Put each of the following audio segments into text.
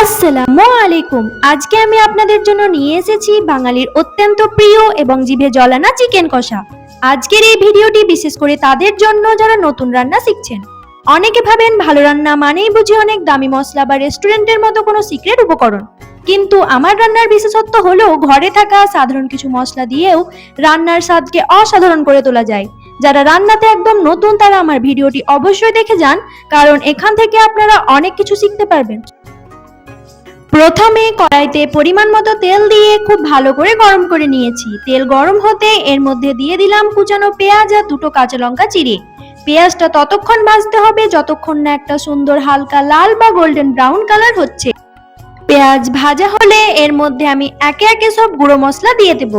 আসসালামু আলাইকুম। আজকে আমি আপনাদের জন্য নিয়ে এসেছি বাঙালির অত্যন্ত প্রিয় এবং জিভে জলানা চিকেন কষা। আজকের এই ভিডিওটি বিশেষ করে তাদের জন্য যারা নতুন রান্না শিখছেন। অনেকে ভাবেন ভালো রান্না মানেই বুঝি অনেক দামি মশলা বা রেস্টুরেন্টের মতো কোনো সিক্রেট উপকরণ, কিন্তু আমার রান্নার বিশেষত্ব হলো ঘরে থাকা সাধারণ কিছু মশলা দিয়েও রান্নার স্বাদকে অসাধারণ করে তোলা যায়। যারা রান্নাতে একদম নতুন তারা আমার ভিডিওটি অবশ্যই দেখে যান, কারণ এখান থেকে আপনারা অনেক কিছু শিখতে পারবেন। প্রথমে কড়াইতে পরিমাণ মতো তেল দিয়ে খুব ভালো করে গরম করে নিয়েছি। তেল গরম হতে এর মধ্যে দিয়ে দিলাম কুচানো পেঁয়াজ আর দুটো কাঁচা লঙ্কা চিড়ে। পেঁয়াজটা ততক্ষণ ভাজতে হবে যতক্ষণ না একটা সুন্দর হালকা লাল বা গোল্ডেন ব্রাউন কালার হচ্ছে। পেঁয়াজ ভাজা হলে এর মধ্যে আমি একে একে সব গুঁড়ো মশলা দিয়ে দেব।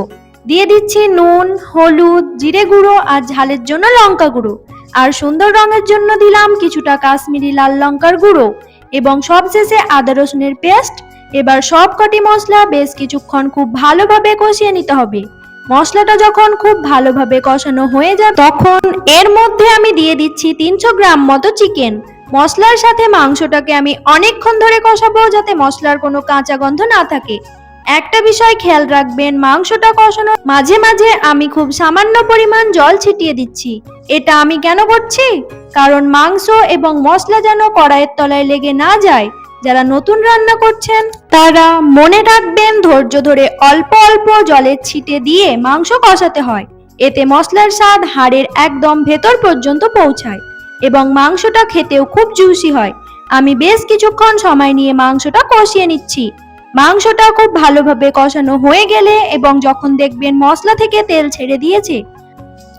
দিয়ে দিচ্ছি নুন, হলুদ, জিরে গুঁড়ো আর ঝালের জন্য লঙ্কা গুঁড়ো, আর সুন্দর রঙের জন্য দিলাম কিছুটা কাশ্মীরি লাল লঙ্কার গুঁড়ো এবং সবশেষে আদা রসুনের পেস্ট। এবার সব কটি মশলা বেশ কিছুক্ষণ খুব ভালোভাবে কষিয়ে নিতে হবে। মশলাটা যখন খুব ভালোভাবে কষানো হয়ে যায় তখন এর মধ্যে আমি দিয়ে দিচ্ছি 300 গ্রাম মতো চিকেন। মশলার সাথে মাংসটাকে আমি অনেকক্ষণ ধরে কষাবো যাতে মশলার কোনো কাঁচা গন্ধ না থাকে। একটা বিষয় খেয়াল রাখবেন, মাংসটা কষানোর মাঝে মাঝে আমি খুব সামান্য পরিমাণ জল ছিটিয়ে দিচ্ছি। এটা আমি কেন করছি? কারণ মাংস এবং মশলা যেন কড়াইয়ের তলায় লেগে না যায়। যারা নতুন রান্না করছেন তারা মনে রাখবেন ধৈর্য ধরে অল্প অল্প জলের ছিটে দিয়ে মাংস কষাতে হয়। এতে মশলার স্বাদ হাড়ের একদম ভেতর পর্যন্ত পৌঁছায় এবং মাংসটা খেতেও খুব জুসি হয়। আমি বেশ কিছুক্ষণ সময় নিয়ে মাংসটা কষিয়ে নিচ্ছি। মাংসটা খুব ভালোভাবে কষানো হয়ে গেলে এবং যখন দেখবেন মশলা থেকে তেল ছেড়ে দিয়েছে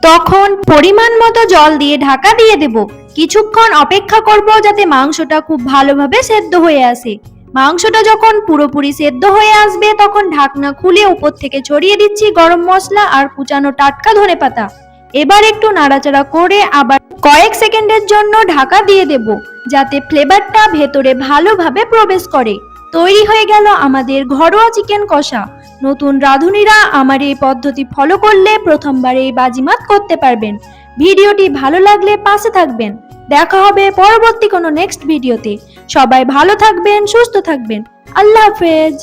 তখন পরিমাণ মতো জল দিয়ে ঢাকা দিয়ে দেব। কিছুক্ষণ অপেক্ষা করব যাতে মাংসটা খুব ভালোভাবে সেদ্ধ হয়ে আসে। মাংসটা যখন পুরোপুরি সেদ্ধ হয়ে আসবে তখন ঢাকনা খুলে উপর থেকে ছড়িয়ে দিচ্ছি গরম মশলা আর কুচানো টাটকা ধনেপাতা। এবার একটু নাড়াচাড়া করে আবার কয়েক সেকেন্ডের জন্য ঢাকা দিয়ে দেব যাতে ফ্লেভারটা ভেতরে ভালোভাবে প্রবেশ করে। তৈরি হয়ে গেল আমাদের ঘরোয়া চিকেন কষা। নতুন রাঁধুনিরা আমার এই পদ্ধতি ফলো করলে প্রথমবারেই বাজিমাত করতে পারবেন। ভিডিওটি ভালো লাগলে পাশে থাকবেন। দেখা হবে পরবর্তী কোনো নেক্সট ভিডিওতে। সবাই ভালো থাকবেন, সুস্থ থাকবেন। আল্লাহ হাফেজ।